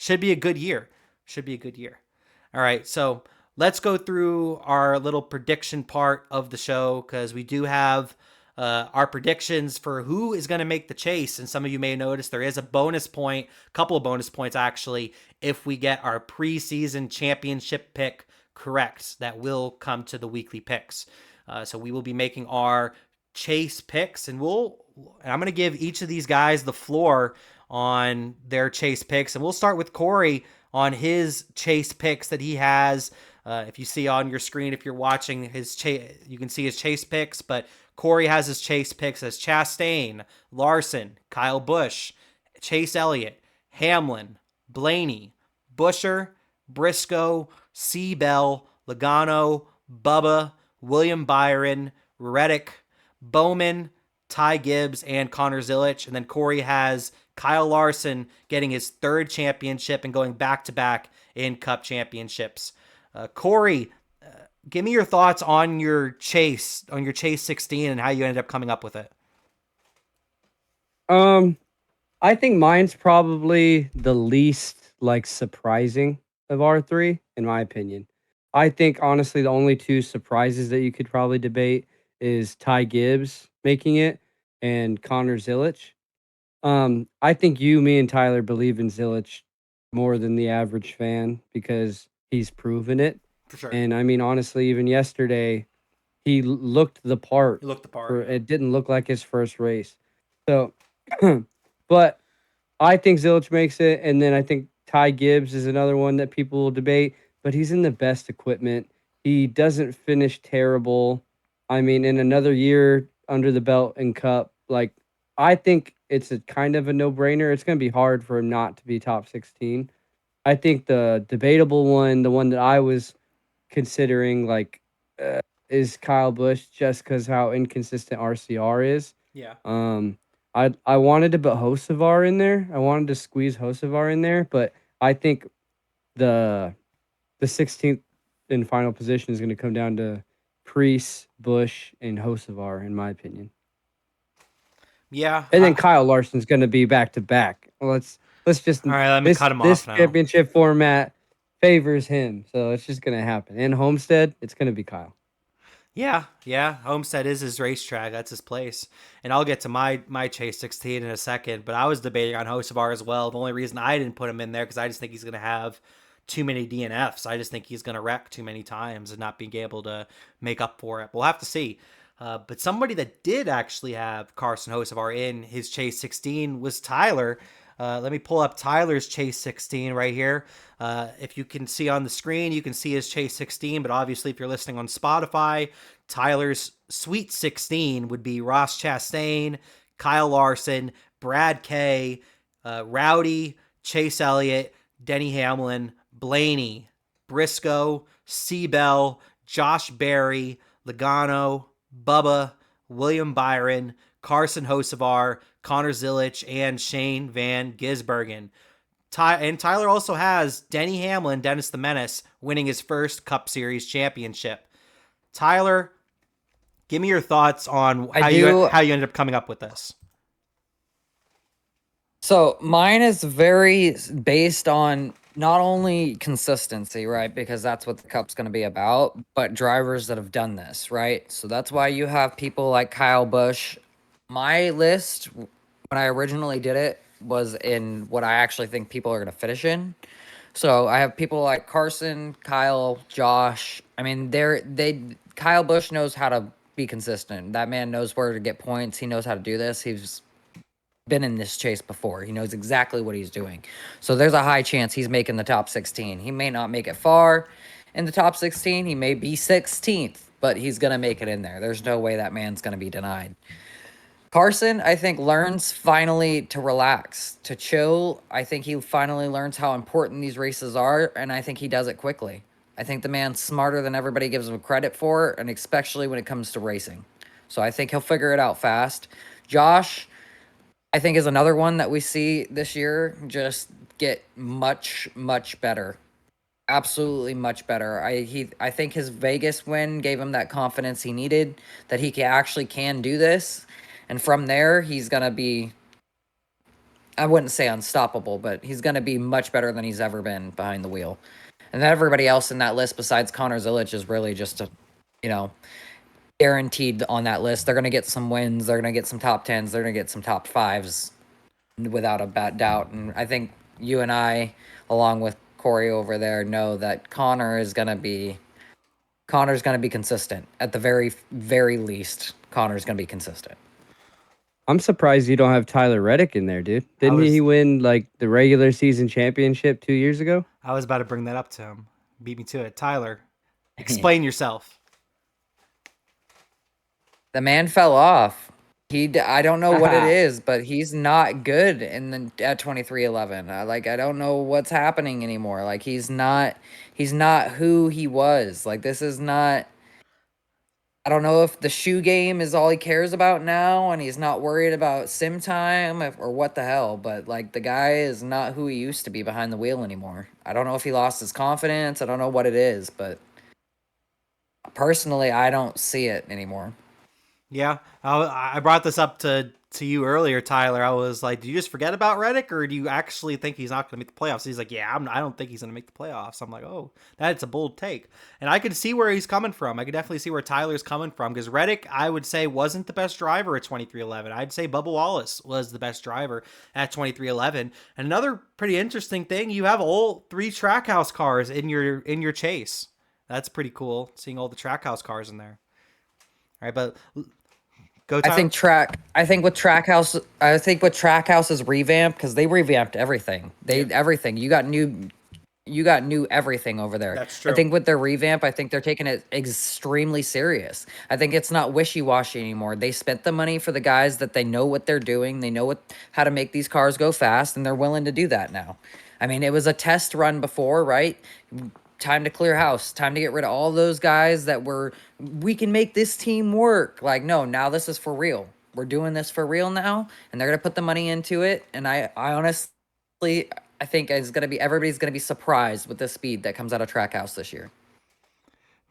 Should be a good year. Should be a good year. All right, so let's go through our little prediction part of the show because we do have our predictions for who is going to make the chase. And some of you may notice there is a bonus point, a couple of bonus points actually, if we get our preseason championship pick correct. That will come to the weekly picks. So we will be making our chase picks, and I'm going to give each of these guys the floor on their chase picks, and we'll start with Cory on his chase picks that he has. If you see on your screen, if you're watching his chase, you can see his chase picks, but Cory has his chase picks as Chastain, Larson, Kyle Busch, Chase Elliott, Hamlin, Blaney, Busher, Briscoe, Seabell, Logano, Bubba, William Byron, Reddick, Bowman, Ty Gibbs, and Connor Zilisch. And then Cory has Kyle Larson getting his third championship and going back to back in Cup championships. Cory, give me your thoughts on your chase 16 and how you ended up coming up with it. I think mine's probably the least like surprising of our three, in my opinion. I think honestly the only two surprises that you could probably debate is Ty Gibbs making it and Connor Zilisch. I think you, me, and Tyler believe in Zilisch more than the average fan because he's proven it. For sure. And I mean, honestly, even yesterday, he looked the part. You looked the For part, yeah. it didn't look like his first race. So, but I think Zilisch makes it, and then I think Ty Gibbs is another one that people will debate. But he's in the best equipment. He doesn't finish terrible. I mean, in another year under the belt in Cup, like I think it's a kind of a no-brainer. It's going to be hard for him not to be top 16. I think the debatable one, the one that I was considering, like, is Kyle Busch just because how inconsistent RCR is. Yeah. I wanted to put Hocevar in there. I wanted to squeeze Hocevar in there, but I think the 16th and final position is going to come down to Priest, Bush, and Hocevar, in my opinion. Yeah. And then Kyle Larson's going to be back to back. Well, let's just all right, let me cut him this off now. championship format favors him, so it's just going to happen. And Homestead, it's going to be Kyle. Yeah. Homestead is his racetrack. That's his place. And I'll get to my Chase 16 in a second. But I was debating on Hocevar as well. The only reason I didn't put him in there because I just think he's going to have too many DNFs. I just think he's going to wreck too many times and not being able to make up for it. We'll have to see. But somebody that did actually have Carson Hocevar in his Chase 16 was Tyler. Let me pull up Tyler's Chase 16 right here. If you can see on the screen, you can see his Chase 16, but obviously if you're listening on Spotify, Tyler's Sweet 16 would be Ross Chastain, Kyle Larson, Brad Kay, Rowdy, Chase Elliott, Denny Hamlin, Blaney, Briscoe, Seabell, Josh Berry, Logano, Bubba, William Byron, Carson Hocevar, Connor Zilisch, and Shane Van Gisbergen. And Tyler also has Denny Hamlin, Dennis the Menace, winning his first Cup Series championship. Tyler, give me your thoughts on how you ended up coming up with this. So mine is very based on not only consistency, right? Because that's what the Cup's going to be about, but drivers that have done this, right? So that's why you have people like Kyle Busch. My list, when I originally did it, was in what I actually think people are going to finish in. So I have people like Carson, Kyle, Josh. I mean, Kyle Busch knows how to be consistent. That man knows where to get points. He knows how to do this. He's been in this chase before. He knows exactly what he's doing. So there's a high chance he's making the top 16. He may not make it far in the top 16. He may be 16th, but he's going to make it in there. There's no way that man's going to be denied. Carson, I think, learns finally to relax, to chill. I think he finally learns how important these races are, and I think he does it quickly. I think the man's smarter than everybody gives him credit for, and especially when it comes to racing. So I think he'll figure it out fast. Josh, I think, is another one that we see this year just get much, much better. Absolutely much better. I think his Vegas win gave him that confidence he needed, that he actually can do this. And from there, he's going to be I wouldn't say unstoppable, but he's going to be much better than he's ever been behind the wheel. And then everybody else in that list besides Connor Zilic is really just guaranteed on that list. They're going to get some wins. They're going to get some top 10s. They're going to get some top 5s without a doubt. And I think you and I, along with Cory over there, know that Connor's going to be consistent. At the very, very least, Connor's going to be consistent. I'm surprised you don't have Tyler Reddick in there, dude. Didn't he win like the regular season championship 2 years ago? I was about to bring that up to him. Beat me to it. Tyler, explain yourself. The man fell off. I don't know what it is, but he's not good at 2311. I don't know what's happening anymore. Like he's not who he was. Like this is not. I don't know if the shoe game is all he cares about now, and he's not worried about sim time or what the hell. But like the guy is not who he used to be behind the wheel anymore. I don't know if he lost his confidence. I don't know what it is, but personally, I don't see it anymore. Yeah, I brought this up to you earlier, Tyler. I was like, do you just forget about Reddick, or do you actually think he's not going to make the playoffs? He's like, yeah, I don't think he's going to make the playoffs. I'm like, oh, that's a bold take. And I could see where he's coming from. I could definitely see where Tyler's coming from, because Reddick, I would say, wasn't the best driver at 2311. I'd say Bubba Wallace was the best driver at 2311. And another pretty interesting thing, you have all 3 Trackhouse cars in your chase. That's pretty cool, seeing all the Trackhouse cars in there. All right, but go, Tyler. I think with Trackhouse's revamp, because they revamped everything. Everything. You got new everything over there. That's true. I think with their revamp, I think they're taking it extremely serious. I think it's not wishy-washy anymore. They spent the money for the guys that they know what they're doing. They know how to make these cars go fast, and they're willing to do that now. I mean, it was a test run before, right? Time to clear house. Time to get rid of all those guys we can make this team work. Like, no, now this is for real. We're doing this for real now, and they're going to put the money into it. And I honestly, I think everybody's going to be surprised with the speed that comes out of Trackhouse this year.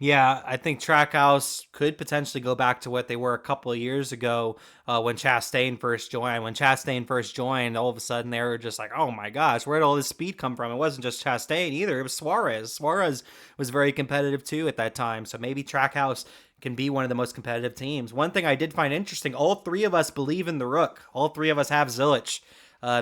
Yeah, I think Trackhouse could potentially go back to what they were a couple of years ago when Chastain first joined. When Chastain first joined, all of a sudden they were just like, oh my gosh, where did all this speed come from? It wasn't just Chastain either. It was Suarez. Suarez was very competitive too at that time. So maybe Trackhouse can be one of the most competitive teams. One thing I did find interesting, all 3 of us believe in the Rook. All 3 of us have Zilic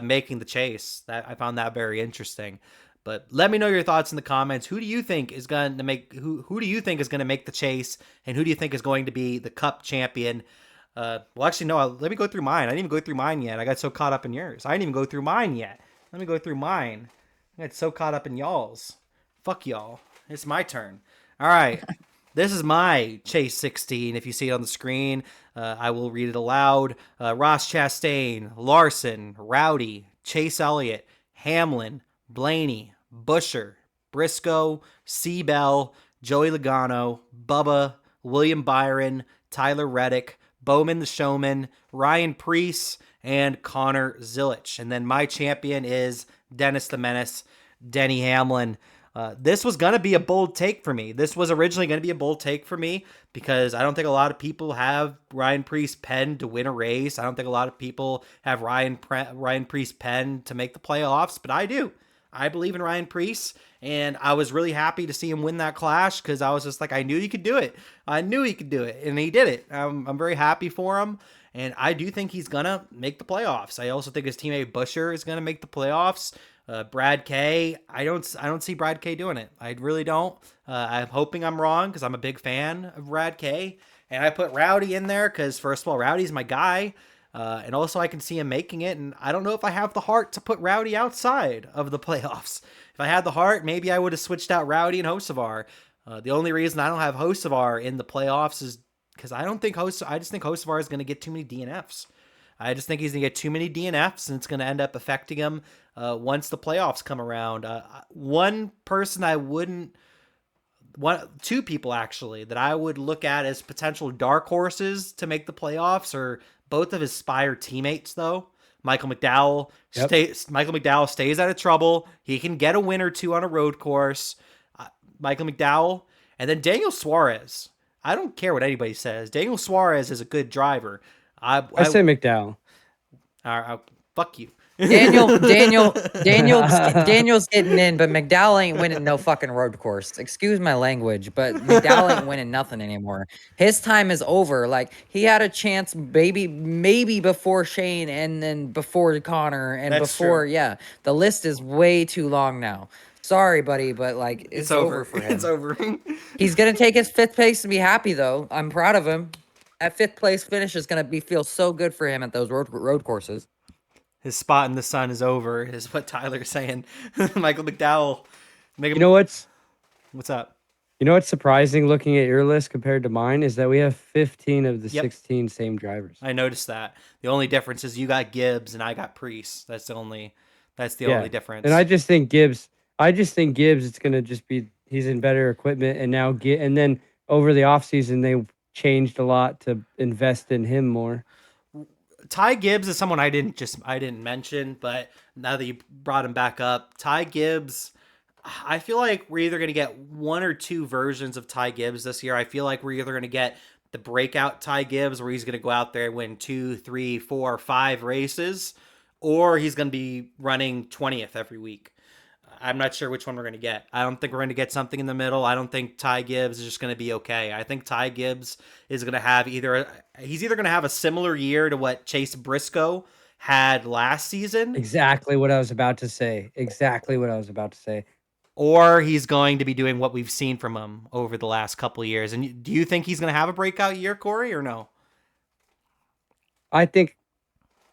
making the chase. I found that very interesting. But let me know your thoughts in the comments. Who do you think is going to make who do you think is going to make the chase, and who do you think is going to be the Cup champion? Well, actually, no. Let me go through mine. I didn't even go through mine yet. I got so caught up in yours. I didn't even go through mine yet. Let me go through mine. I got so caught up in y'all's. Fuck y'all. It's my turn. All right. This is my Chase 16. If you see it on the screen, I will read it aloud. Ross Chastain, Larson, Rowdy, Chase Elliott, Hamlin, Blaney, Buescher, Briscoe, Seabell, Joey Logano, Bubba, William Byron, Tyler Reddick, Bowman the Showman, Ryan Preece, and Connor Zilic. And then my champion is Dennis the Menace, Denny Hamlin. This was going to be a bold take for me. This was originally going to be a bold take for me because I don't think a lot of people have Ryan Preece penned to win a race. I don't think a lot of people have Ryan Preece penned to make the playoffs, but I do. I believe in Ryan Preece, and I was really happy to see him win that Clash because I was just like, I knew he could do it. I knew he could do it, and he did it. I'm very happy for him, and I do think he's going to make the playoffs. I also think his teammate Buescher is going to make the playoffs. Brad K, I don't see Brad K doing it. I really don't. I'm hoping I'm wrong because I'm a big fan of Brad K, and I put Rowdy in there because, first of all, Rowdy's my guy. And also I can see him making it, and I don't know if I have the heart to put Rowdy outside of the playoffs. If I had the heart, maybe I would have switched out Rowdy and Hocevar. The only reason I don't have Hocevar in the playoffs is because I just think Hocevar is going to get too many DNFs. I just think he's going to get too many DNFs, and it's going to end up affecting him once the playoffs come around. Two people actually that I would look at as potential dark horses to make the playoffs are both of his Spire teammates, though. Michael McDowell stays out of trouble. He can get a win or two on a road course. Michael McDowell. And then Daniel Suarez. I don't care what anybody says. Daniel Suarez is a good driver. I say McDowell. Fuck you. Daniel's getting in, but McDowell ain't winning no fucking road course. Excuse my language, but McDowell ain't winning nothing anymore. His time is over. Like, he had a chance, maybe before Shane, and then before Connor, and That's before, true. yeah. The list is way too long now. Sorry, buddy, but like, It's it's over over. for him. It's over. He's gonna take his 5th place and be happy though. I'm proud of him. That 5th place finish is gonna feel so good for him at those road courses. His spot in the sun is over, is what Tyler's saying. Michael McDowell, make You him. know what's What's up? you know what's surprising looking at your list compared to mine is that we have 15 of the Yep. 16 same drivers. I noticed that. The only difference is you got Gibbs and I got Priest. That's the only Yeah. difference. And I just think Gibbs it's going to just be he's in better equipment and now and then over the offseason they changed a lot to invest in him more. Ty Gibbs is someone I didn't mention, but now that you brought him back up, Ty Gibbs, I feel like we're either going to get one or two versions of Ty Gibbs this year. I feel like we're either going to get the breakout Ty Gibbs, where he's going to go out there and win 2, 3, 4, 5 races, or he's going to be running 20th every week. I'm not sure which one we're going to get. I don't think we're going to get something in the middle. I don't think Ty Gibbs is just going to be okay. I think Ty Gibbs is going to have he's either going to have a similar year to what Chase Briscoe had last season, Exactly what I was about to say. Exactly what I was about to say. or he's going to be doing what we've seen from him over the last couple of years. And do you think he's going to have a breakout year, Corey, or no? I think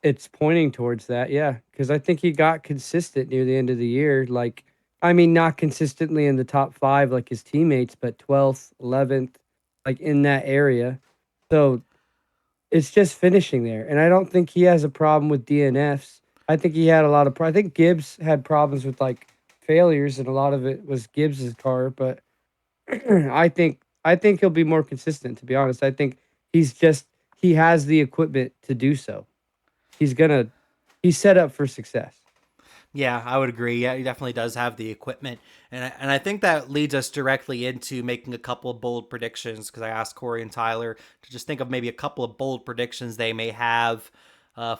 it's pointing towards that, yeah, because I think he got consistent near the end of the year. Like, I mean, not consistently in the top 5 like his teammates, but 12th, 11th, like in that area. So it's just finishing there, and I don't think he has a problem with DNFs. I think he had a lot of. I think Gibbs had problems with like failures, and a lot of it was Gibbs's car. But I think he'll be more consistent. To be honest, I think he has the equipment to do so. He's set up for success. Yeah, I would agree. Yeah, he definitely does have the equipment, and I think that leads us directly into making a couple of bold predictions, because I asked Corey and Tyler to just think of maybe a couple of bold predictions they may have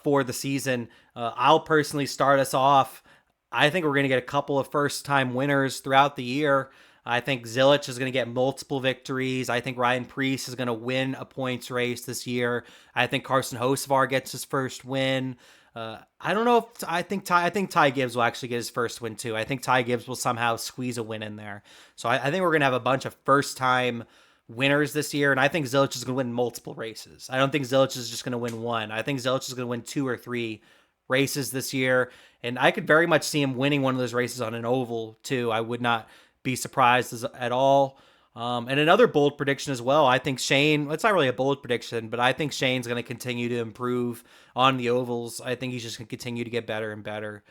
for the season. I'll personally start us off. I think we're going to get a couple of first-time winners throughout the year. I think Zilich is going to get multiple victories. I think Ryan Preece is going to win a points race this year. I think Carson Hocevar gets his first win. I don't know if I think Ty Gibbs will actually get his first win too. I think Ty Gibbs will somehow squeeze a win in there. So I think we're gonna have a bunch of first time winners this year, and I think Zilich is gonna win multiple races. I don't think Zilich is just gonna win one. I think Zilich is gonna win 2 or 3 races this year, and I could very much see him winning one of those races on an oval too. I would not be surprised at all. And another bold prediction as well. I think Shane, it's not really a bold prediction, but I think Shane's going to continue to improve on the ovals. I think he's just going to continue to get better and better.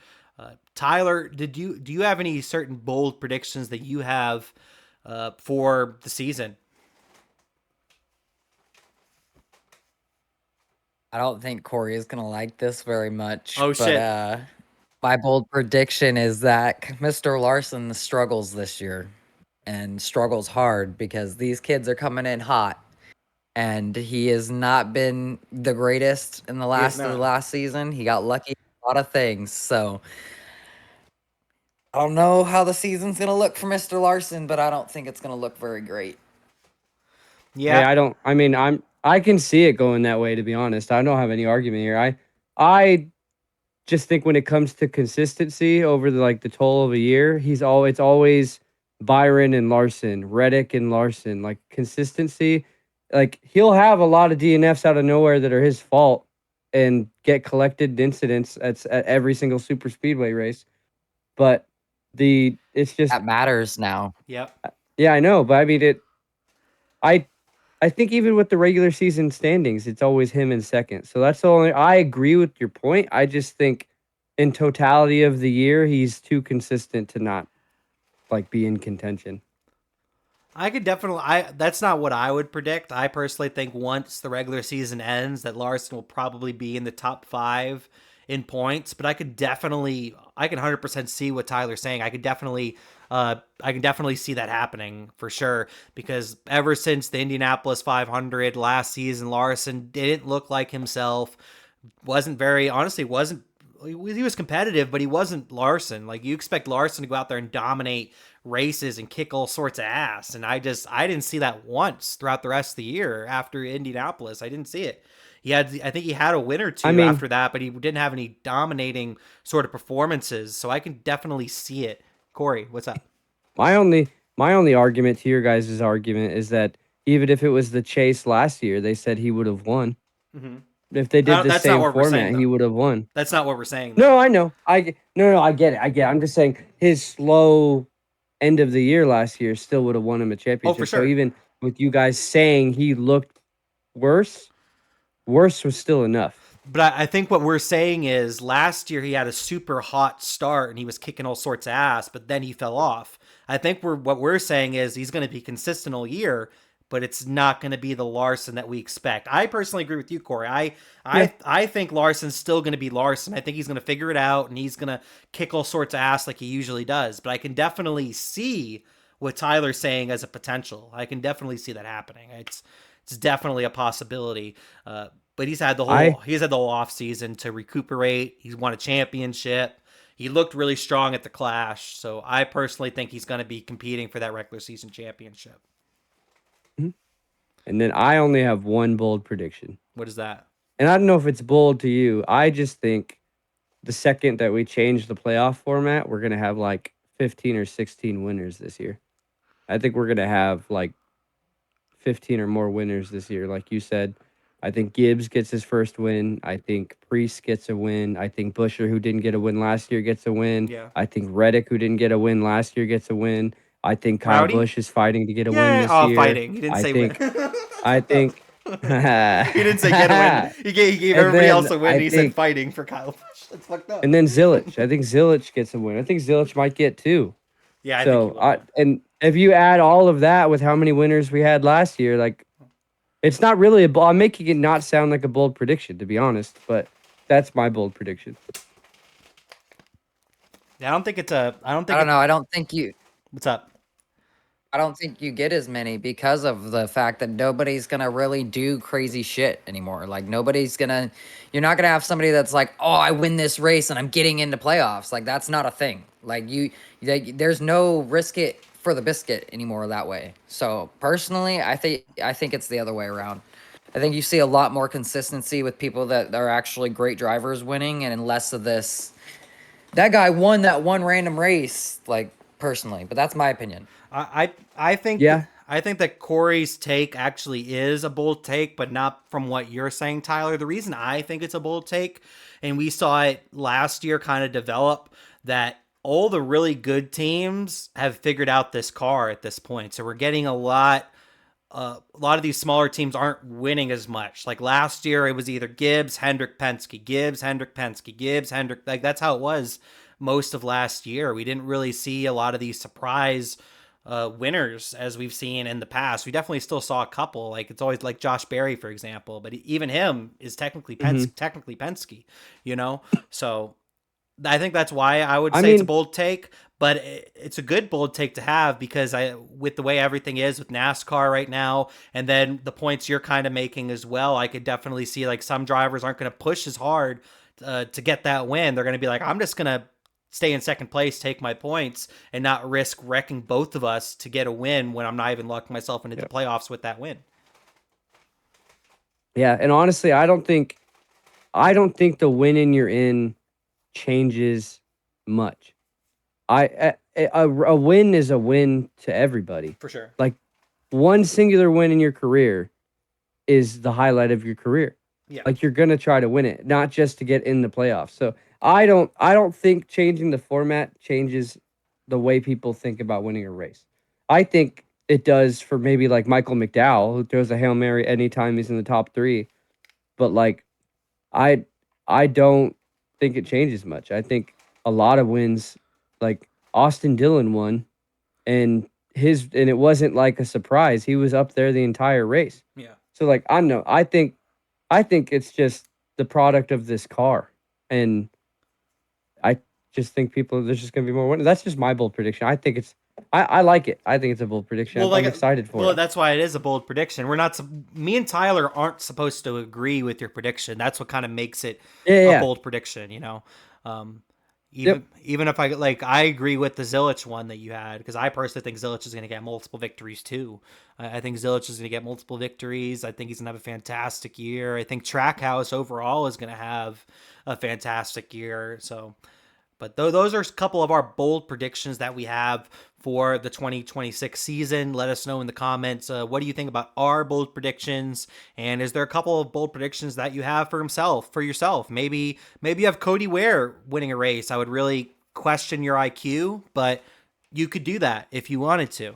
Tyler, do you have any certain bold predictions that you have for the season? I don't think Cory is gonna like this very much. Oh, but, shit. My bold prediction is that Mr. Larson struggles this year, and struggles hard because these kids are coming in hot, and he has not been the greatest in the last season. He got lucky with a lot of things, so I don't know how the season's gonna look for Mr. Larson, but I don't think it's gonna look very great. Yeah. Hey, I can see it going that way, to be honest. I don't have any argument here. I just think when it comes to consistency over the total of a year, it's always Byron and Larson, Reddick and Larson. Like consistency, like he'll have a lot of DNFs out of nowhere that are his fault and get collected incidents at every single super speedway race. But it's just That matters now. Yep. yeah, I know, but I mean I think even with the regular season standings, it's always him in second. So that's the only. I agree with your point. I just think in totality of the year, he's too consistent to not be in contention. I could definitely. That's not what I would predict. I personally think once the regular season ends, that Larson will probably be in the top 5 in points. But I can 100% see what Tyler's saying. I can definitely see that happening for sure, because ever since the Indianapolis 500 last season, Larson didn't look like himself. Wasn't he was competitive, but he wasn't Larson. Like, you expect Larson to go out there and dominate races and kick all sorts of ass, and I didn't see that once throughout the rest of the year after Indianapolis. I didn't see it. I think he had a win or two I mean, after that, but he didn't have any dominating sort of performances. So I can definitely see it. Corey, what's up? my only argument to your guys' argument is that even if it was the chase last year, they said he would have won. Mm-hmm. If they did the That's not same what we're saying, format, he though. would have won. That's not what we're saying, though. No, I know. No, I get it. I'm just saying his slow end of the year last year still would have won him a championship. sure. So even with you guys saying he looked worse was still enough. But I think what we're saying is last year he had a super hot start and he was kicking all sorts of ass, but then he fell off. I think what we're saying is he's going to be consistent all year, but it's not going to be the Larson that we expect. I personally agree with you, Corey. I think Larson's still going to be Larson. I think he's going to figure it out and he's going to kick all sorts of ass like he usually does. But I can definitely see what Tyler's saying as a potential. I can definitely see that happening. It's definitely a possibility. But he's had the whole off season to recuperate. He's won a championship. He looked really strong at the Clash. So I personally think he's going to be competing for that regular season championship. And then I only have one bold prediction. What is that? And I don't know if it's bold to you. I just think the second that we change the playoff format, we're going to have like 15 or 16 winners this year. I think we're going to have like 15 or more winners this year. Like you said, I think Gibbs gets his first win. I think Priest gets a win. I think Busher, who didn't get a win last year, gets a win. Yeah. I think Reddick, who didn't get a win last year, gets a win. I think Kyle Rowdy? Busch is fighting to get a win this year. Fighting. He didn't say win. I think. He didn't say get a win. He gave everybody else a win. He said fighting for Kyle Busch. That's fucked up. And then Zilich. I think Zilich gets a win. I think Zilich might get two. Yeah, I think he will. And if you add all of that with how many winners we had last year, like, it's not really I'm making it not sound like a bold prediction, to be honest, but that's my bold prediction. Yeah, I don't I don't know. I don't think you. What's up? I don't think you get as many because of the fact that nobody's gonna really do crazy shit anymore. Like you're not gonna have somebody that's like, oh, I win this race and I'm getting into playoffs. Like that's not a thing. Like there's no risk it for the biscuit anymore that way. So personally, I think it's the other way around. I think you see a lot more consistency with people that are actually great drivers winning, and less of this. That guy won that one random race, like personally, but that's my opinion. I think I think that Corey's take actually is a bold take, but not from what you're saying, Tyler. The reason I think it's a bold take, and we saw it last year kind of develop, that all the really good teams have figured out this car at this point. So we're getting a lot of these smaller teams aren't winning as much. Like last year, it was either Gibbs, Hendrick, Penske, Gibbs, Hendrick, Penske, Gibbs, Hendrick. Like that's how it was most of last year. We didn't really see a lot of these surprise winners as we've seen in the past. We definitely still saw a couple. Like it's always like Josh Berry, for example, but even him is technically Penske, you know? So I think that's why I would say it's a bold take, but it's a good bold take to have because with the way everything is with NASCAR right now, and then the points you're kind of making as well, I could definitely see like some drivers aren't going to push as hard to get that win. They're going to be like, I'm just going to stay in second place, take my points, and not risk wrecking both of us to get a win when I'm not even locking myself into the playoffs with that win. Yeah, and honestly, I don't think the winning you're in changes much. A win is a win to everybody. For sure. Like one singular win in your career is the highlight of your career. Yeah. Like you're gonna try to win it, not just to get in the playoffs. So I don't think changing the format changes the way people think about winning a race. I think it does for maybe like Michael McDowell, who throws a Hail Mary anytime he's in the top three. But like I don't think it changes much. I think a lot of wins, like Austin Dillon won, and it wasn't like a surprise. He was up there the entire race. Yeah. So like I don't know. I think it's just the product of this car, and I just think there's just gonna be more winners. That's just my bold prediction. I think I like it. I think it's a bold prediction. Well, I'm excited for it. Well, that's why it is a bold prediction. Me and Tyler aren't supposed to agree with your prediction. That's what kind of makes it a bold prediction, you know? Even if I agree with the Zilich one that you had, because I personally think Zilich is going to get multiple victories too. I think Zilich is going to get multiple victories. I think he's going to have a fantastic year. I think Trackhouse overall is going to have a fantastic year. So, but those are a couple of our bold predictions that we have for the 2026 season. Let us know in the comments. What do you think about our bold predictions? And is there a couple of bold predictions that you have for yourself? Maybe you have Cody Ware winning a race. I would really question your IQ, but you could do that if you wanted to.